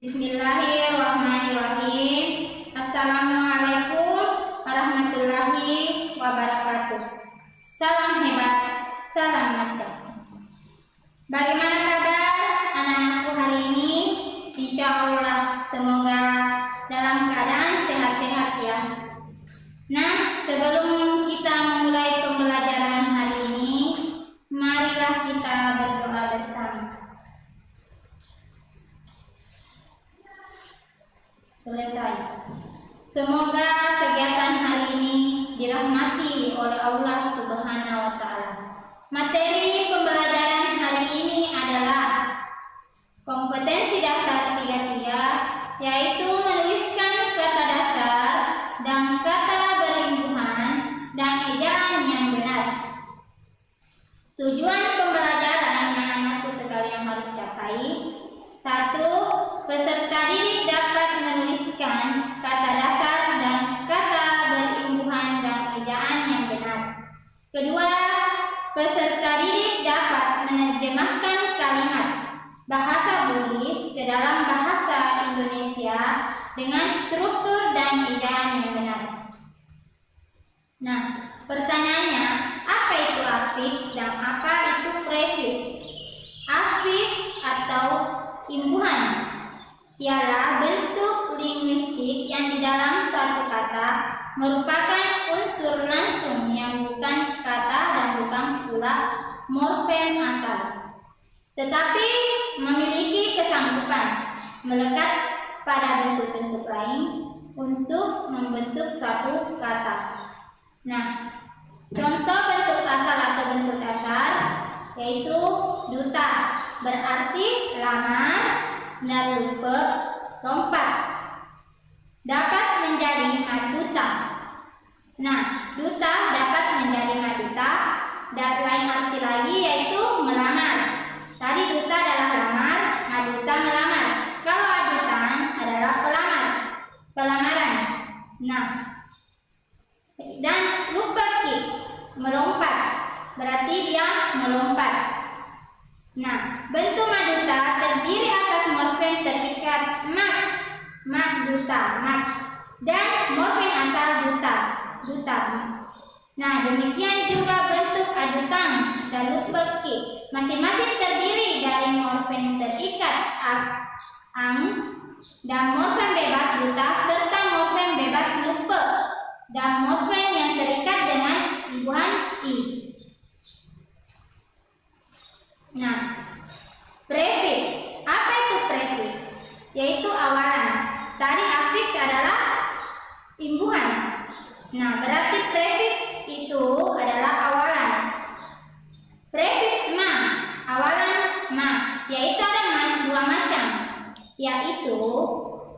Bismillahirrahmanirrahim. Assalamualaikum warahmatullahi wabarakatuh. Salam hebat, salam macam. Bagaimana kabar anak-anakku hari ini? Insya Allah semoga dalam keadaan sehat-sehat ya. Nah, sebelum kita memulai pembelajaran hari ini, marilah kita berdoa bersama. Selesai. Semoga kegiatan hari ini dirahmati oleh Allah Subhanahu wa Ta'ala. Materi pembelajaran hari ini adalah kompetensi dasar 33, yaitu menuliskan kata dasar dan kata berimbuhan dan ejaan yang benar. Tujuan pembelajaran yang anakku sekalian harus capai: 1. Peserta didik dapat menuliskan kata dasar dan kata berimbuhan dan ejaan yang benar. 2. Peserta didik dapat menerjemahkan kalimat bahasa Bugis ke dalam bahasa Indonesia dengan struktur dan ejaan yang benar. Nah, pertanyaannya, apa itu afiks dan apa itu prefiks? Afiks atau imbuhan ialah bentuk linguistik yang di dalam suatu kata merupakan unsur langsung yang bukan kata dan bukan pula morfem asal, tetapi memiliki kesanggupan melekat pada bentuk-bentuk lain untuk membentuk suatu kata. Nah, contoh bentuk asal atau bentuk dasar yaitu duta, berarti lamar, dan lupa, lompat, dapat menjadi maduta. Nah, duta dapat menjadi maduta, dan lain arti lagi yaitu melamar. Tadi duta adalah lamar, maduta melamar. Kalau adutan adalah pelamaran. Nah, dan lupeki, melompat, berarti dia melompat. Nah, bentuk maduta terdiri atas morfem terikat mak duta, mak, dan morfem asal duta. Nah, demikian juga bentuk adutan dan lupeki, masing-masing terdiri dari morfem terikat ang dan morfem bebas duta serta morfem bebas lupe dan morfem yang terikat dengan imbuhan i. Nah, prefiks. Apa itu prefiks? Yaitu awalan. Tadi afiks adalah imbuhan. Nah, berarti prefiks itu adalah awalan. Prefiks ma, awalan ma, yaitu ada dua macam. Yaitu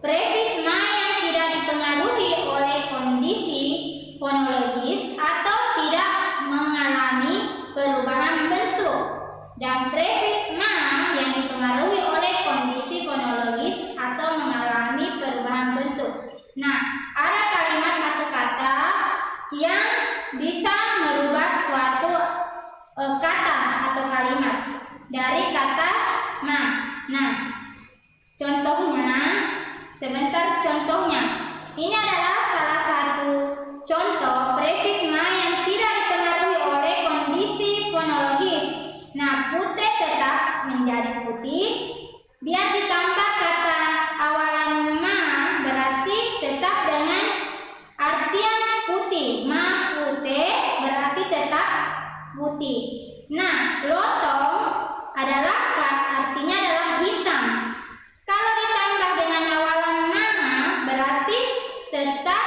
prefiks ma yang tidak dipengaruhi oleh kondisi fonologis atau tidak mengalami perubahan bentuk, dan prefiks ma yang dipengaruhi oleh kondisi fonologis atau mengalami perubahan bentuk. Nah, ada kalimat atau kata yang bisa merubah suatu kata atau kalimat dari kata ma. Nah, contohnya, ini adalah salah satu contoh prefiks ma yang tidak dipengaruhi oleh kondisi fonologis. Nah, putih tetap menjadi putih. Biar ditambah kata awalan ma, berarti tetap dengan artian putih. Ma putih berarti tetap putih. Nah, lotong adalah artinya adalah hitam. Kalau ditambah dengan awalan ma, berarti tetap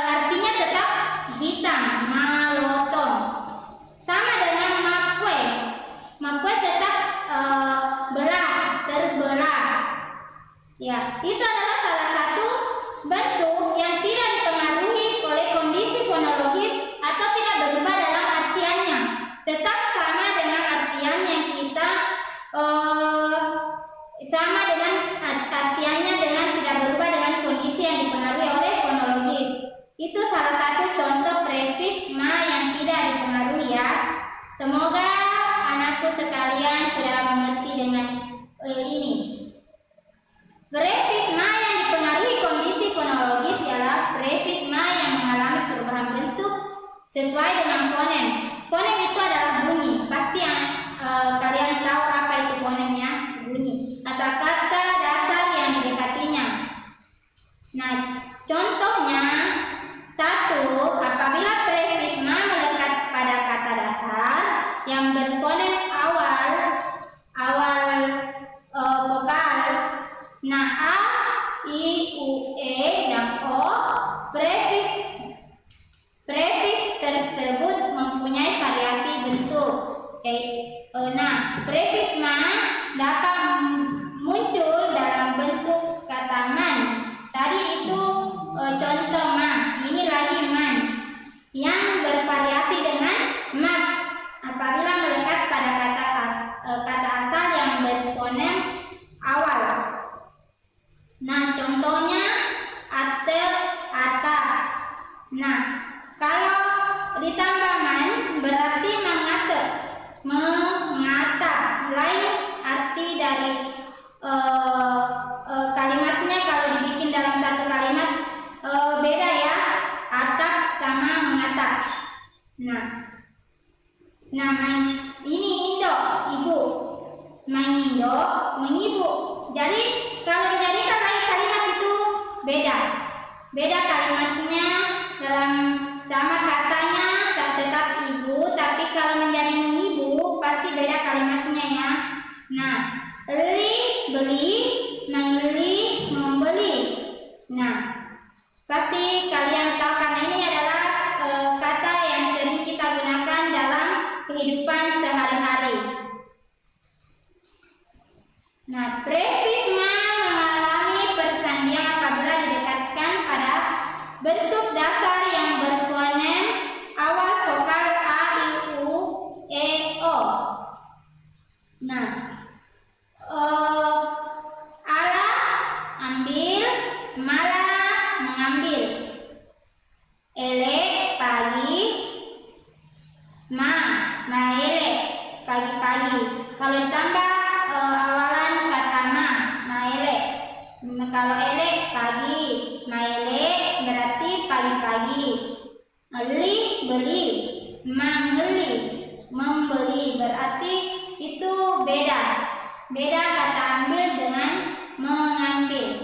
artinya tetap hitam. Malotong. Sama dengan mapue tetap terbelah. Ya, itu adalah salah satu bentuk yang tidak dipengaruhi oleh kondisi fonologis atau tidak berubah dalam artiannya. Tetap sama dengan artian yang kita sama dengan artiannya dengan tidak berubah dengan kondisi yang dipengaruhi oleh fonologis. Itu salah satu contoh prefiks ma yang tidak dipengaruhi ya. Semoga anakku sekalian sudah mengerti dengan ini. asal kata dasar yang didekatinya. Nah, contohnya, 1. Apabila prefix ma melekat pada kata dasar yang berfonem awal vokal. Nah, a, i, u, e, dan o, prefix tersebut mempunyai variasi bentuk. Nah, prefix ma dapat muncul dalam bentuk kata man. Tadi itu contoh ma, ini lagi man yang bervariasi dengan mat apabila melekat pada kata asal yang berfonem awal. Nah, contohnya ate, ata. Nah, kalau ditambah man berarti mengata. Lain arti dari kalimatnya kalau dibikin dalam satu kalimat beda ya, atap sama mengata. Nah, ini Indo, ibu. Main Indo, mengibu. Jadi kalau dijadikan lain kalimat itu beda kalimatnya, dalam sama katanya tetap ibu, tapi kalau menjadi mengibu pasti beda kalimatnya ya. Nah, beli, mengeli, membeli. Nah, pasti kalian tahu karena ini adalah kata yang sering kita gunakan dalam kehidupan sehari-hari. Nah, prefix ma mengalami persandian apabila didekatkan pada bentuk dasar yang berfonem awal vokal a, i, u, e, o. Nah, ala, ambil, mala, mengambil. Ele, pagi, maele, pagi-pagi. Kalau ditambah awalan kata maele. Kalau ele, pagi, maele berarti pagi-pagi. Eli, beli, mangeli, membeli berarti itu beda kata ambil dengan mengambil.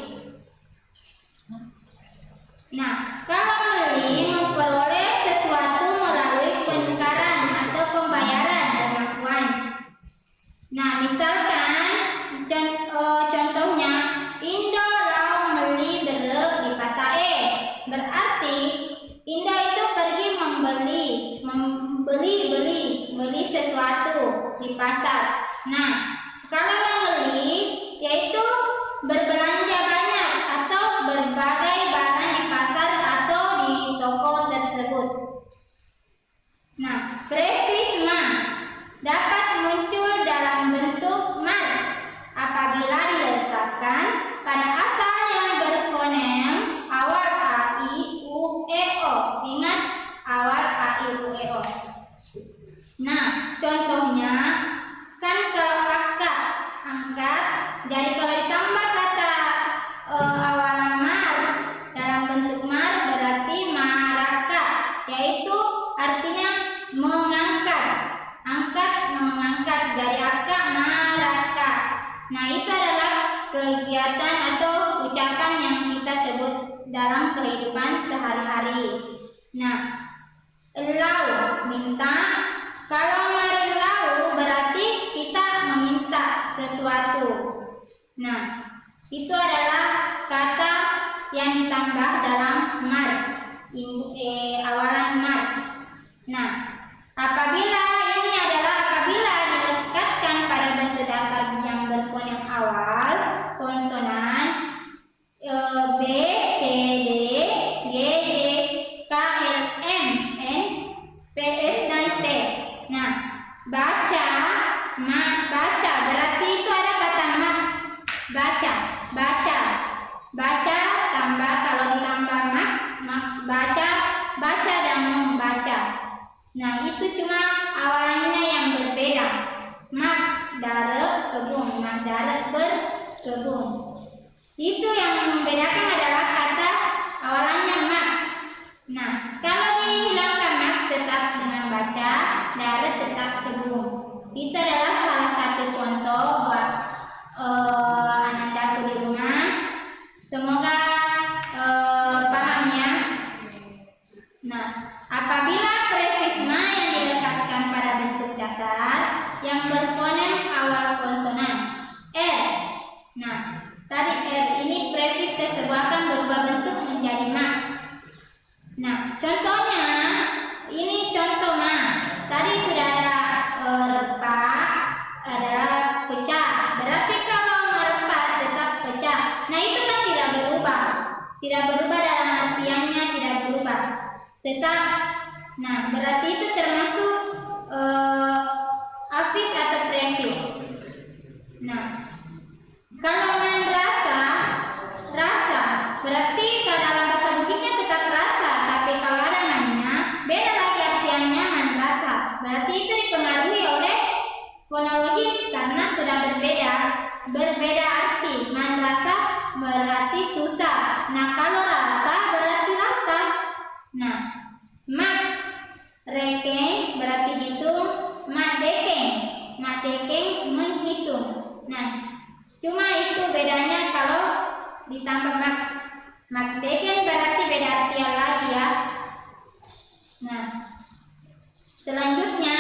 Nah, kalau beli memperoleh sesuatu melalui penukaran atau pembayaran dengan uang. Nah, misalkan contohnya Indo lau meli berek di pasar berarti Indo itu pergi membeli sesuatu di pasar. Nah, kalau membeli yaitu berbelanja banyak atau berbagai barang di pasar atau di toko tersebut. Nah, prefix ma dapat muncul dalam bentuk man apabila diletakkan pada asal yang berfonem awal a, i, u, e, o. Ingat awal a, i, u, e, o. Nah, contohnya kan kalau angkat, jadi kalau ditambah kata awalan mar dalam bentuk mar berarti maraka, yaitu artinya mengangkat, mengangkat dari akak maraka. Nah, itu adalah kegiatan atau ucapan yang kita sebut dalam kehidupan sehari-hari. Nah, lau minta, kalau lau berarti kita meminta sesuatu. Nah, itu adalah kata yang ditambah dalam mar, awalan mar. Nah, apabila dilekatkan pada bentuk dasar yang berfonem awal konsonan B, C, D, G, D, K, L, M, N, P, S, dan T. Nah, baca berarti itu ada kata baca tambah, kalau ditambah baca dan membaca. Nah, itu cuma awalannya yang berbeda. Dare kebun, dare berkebun. Itu yang membedakan adalah kata awalannya mak. Nah, kalau dihilangkan mak tetap dengan baca, dare tetap kebun. Itu adalah salah satu contoh Nah, tadi ini prefiks tersebut akan berubah bentuk menjadi mak. Nah, contohnya ini contoh mak. Tadi sudah ada repak, ada pecah. Berarti kalau merepak tetap pecah. Nah, itu kan tidak berubah. Tidak berubah dalam artiannya, tidak berubah. Tetap. Nah, berarti itu termasuk afiks atau prefiks. Nah, kalau rasa, berarti kalau dalam bahasa Bukinya tetap rasa, tapi kalau ada mannya, beda lagi artiannya man rasa. Berarti itu dipengaruhi oleh fonologis karena sudah berbeda arti. Man rasa berarti susah. Nah, kalau rasa berarti rasa. Nah, mak rekeng berarti hitung, mak dekeng menghitung. Nah, cuma itu bedanya kalau ditambah mak dekeng berarti beda artian lagi ya. Nah, selanjutnya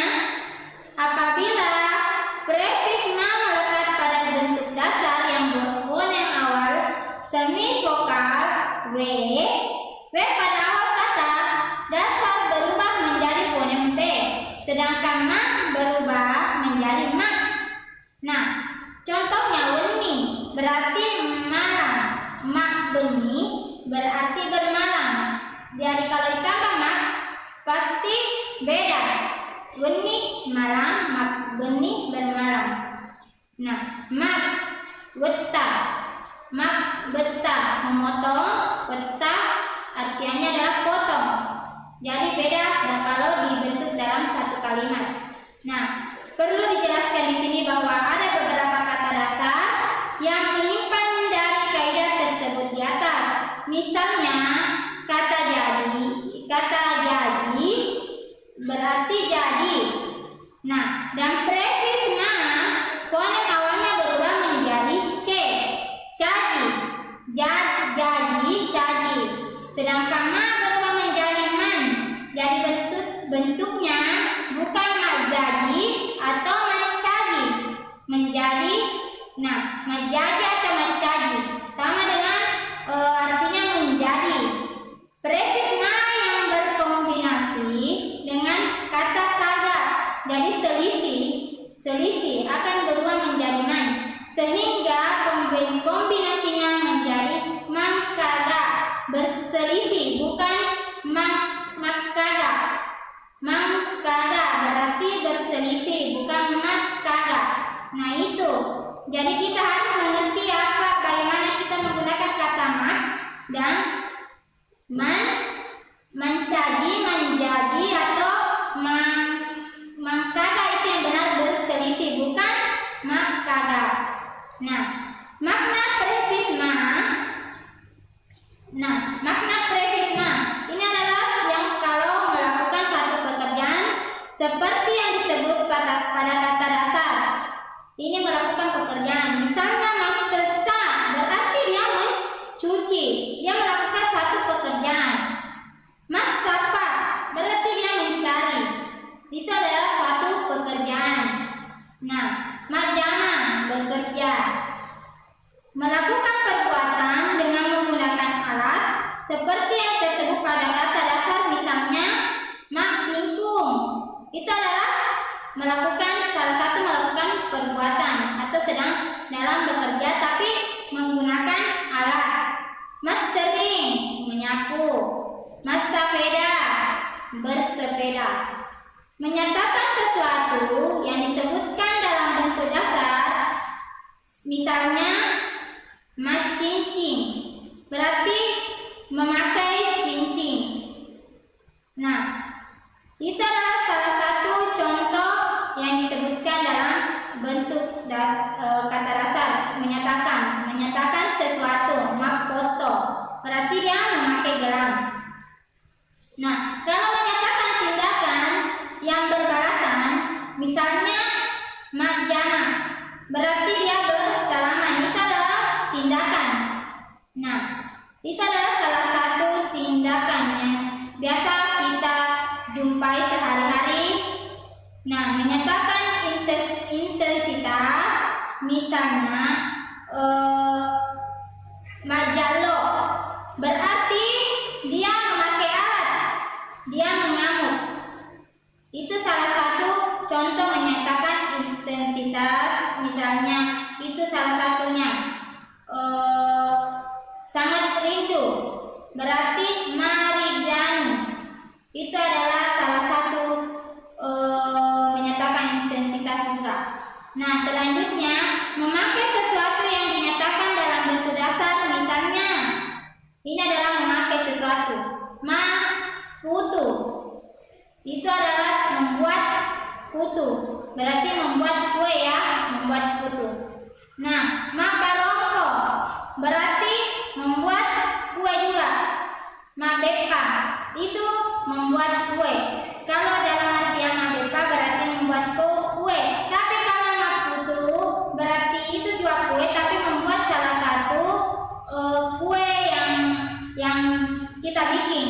apabila prefiks ma melekat pada bentuk dasar yang berfonem awal semivokal w pada awal kata dasar berubah menjadi fonem b, sedangkan ma berubah menjadi ma. Nah, contohnya weni berarti malam, mak beni berarti bermalam. Jadi kalau ditambah mak pasti beda. Weni malam, mak beni bermalam. Nah, mak betah memotong, betah artiannya adalah potong. Jadi beda dan kalau dibentuk dalam satu kalimat. Nah, perlu dijelaskan di sini bahwa ada beberapa kata dasar yang menyimpan dari kaidah tersebut di atas. Misalnya kata jadi berarti jadi. Nah, dan prefiks ma fonem awalnya berubah menjadi c, caji. Jadi caji. Sedangkan ma berubah menjadi man. Jadi bentuknya bukan majaji atau mencaji. Menjadi, nah, menjadi atau mencaji sama dengan artinya menjadi. Prefiks ma yang berkombinasi dengan kata kagak, jadi selisih akan berubah menjadi man, sehingga kombinasinya menjadi man kagak, berselisih bukan mak kagak. Man kagak berarti berselisih bukan mak kagak. Nah, itu. Jadi kita harus mengerti bagaimana kita menggunakan kata mak dan man, mencaji, menjadi atau man kagak itu yang benar berselisih bukan mak kagak. Nah, makna prefiks ma. Nah, makna prefiks ma ini adalah yang kalau melakukan satu pekerjaan seperti yang disebut pada kata dasar. Ini melakukan pekerjaan. Misalnya mas sesa berarti dia mencuci. Dia melakukan satu pekerjaan. Mas sapa berarti dia mencari. Itu adalah suatu pekerjaan. Nah, majama bekerja. Melakukan perbuatan dengan menggunakan alat seperti yang tersebut pada kata dasar, misalnya mak bingkung. Itu adalah salah satu melakukan perbuatan atau sedang dalam bekerja tapi menggunakan alat. Mas sering menyapu. Mas sepeda bersepeda. Menyatakan sesuatu yang disebutkan dalam bentuk dasar, misalnya macincing berarti memakai cincin. Nah, itu adalah salah satu contoh yang disebutkan dalam bentuk kata dasar, menyatakan sesuatu, foto berarti dia memakai gelang. Nah, kalau menyatakan tindakan yang berbalasan, misalnya majama berarti dia bersalaman. Itu adalah tindakan. Nah, itu adalah salah satu tindakan yang biasa kita jumpai sehari-hari. Nah, menyatakan intensitas, misalnya Nah, selanjutnya memakai sesuatu yang dinyatakan dalam bentuk dasar, misalnya ini adalah memakai sesuatu. Putu itu adalah membuat putu, berarti membuat kue ya, membuat putu. Nah, barongko berarti membuat kue juga. Bepa itu membuat kue. Kalau dalam artian bepa berarti membuat kue. Tapi kalau putu berarti itu juga kue, tapi membuat salah satu kue yang kita bikin.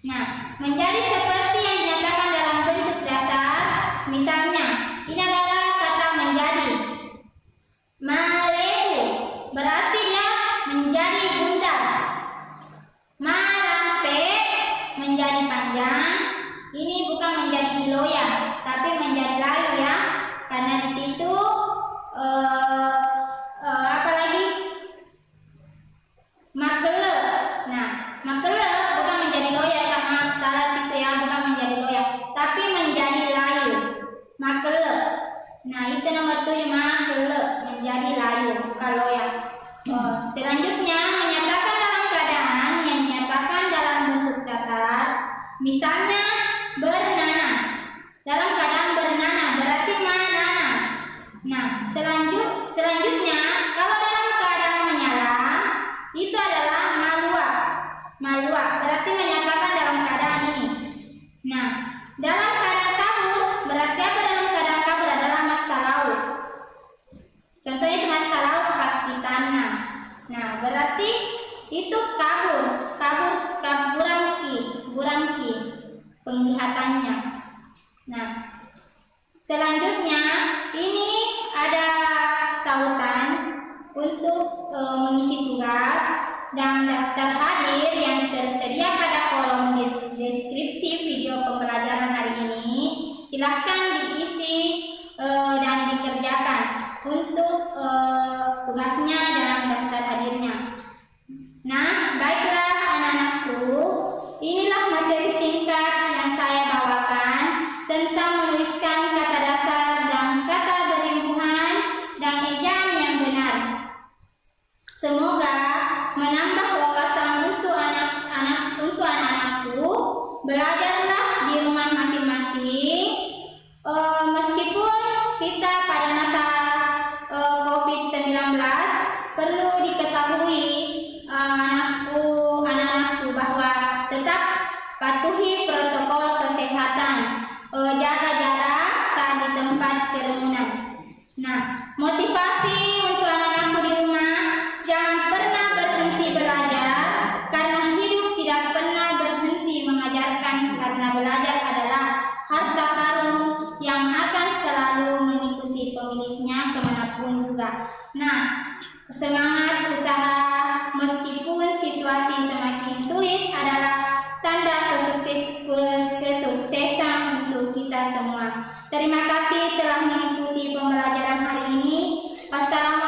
Nah, menjadi seperti yang dinyatakan dalam bentuk dasar, misalnya ini adalah kata menjadi. Malehu berarti dia menjadi bundar. Malampe menjadi panjang. Ini bukan menjadi loya, tapi menjadi layu ya, karena di situ apa lagi? Makele. Nah, makele bukan menjadi loya, sama salah situ ya, bukan menjadi loya, tapi menjadi layu. Makele. Nah, itu nomor 7, makele menjadi layu, bukan loya. Selanjutnya menyatakan dalam keadaan yang dinyatakan dalam bentuk dasar, misalnya bernanah. Dalam keadaan bernanah berarti manana. Nah, selanjutnya kalau dalam keadaan menyala itu adalah malua berarti menyatakan dalam keadaan ini. Nah, dalam keadaan kabur berarti apa? Dalam keadaan kabur adalah masalau. Contohnya itu masalau pakitana. Nah, berarti itu buramki penglihatannya. Nah, selanjutnya ini ada tautan untuk mengisi tugas dan daftar hadir yang tersedia pada kolom deskripsi video pembelajaran hari ini. Silahkan diisi dan dikerjakan untuk tugasnya dalam daftar hadirnya. Nah, baiklah anak-anakku, inilah materi singkat yang saya bawakan tentang menuliskan kata dasar dan kata berimbuhan dan ejaan yang benar. Semoga menambah wawasan untuk anak-anakku. Belajarlah di rumah masing-masing. Meskipun kita pada masa COVID-19 perlu diketahui anak-anakku bahwa tetap patuhi protokol kesehatan, jaga jarak saat di tempat kerumunan. Nah, motivasi untuk anak-anakku di rumah, jangan pernah berhenti belajar, karena hidup tidak pernah berhenti mengajarkan, karena belajar adalah harta karun yang akan selalu mengikuti pemiliknya kemanapun juga. Nah, semangat usaha meskipun situasi semakin sulit adalah tanda kesuksesan untuk kita semua. Terima kasih telah mengikuti pembelajaran hari ini. Wassalamualaikum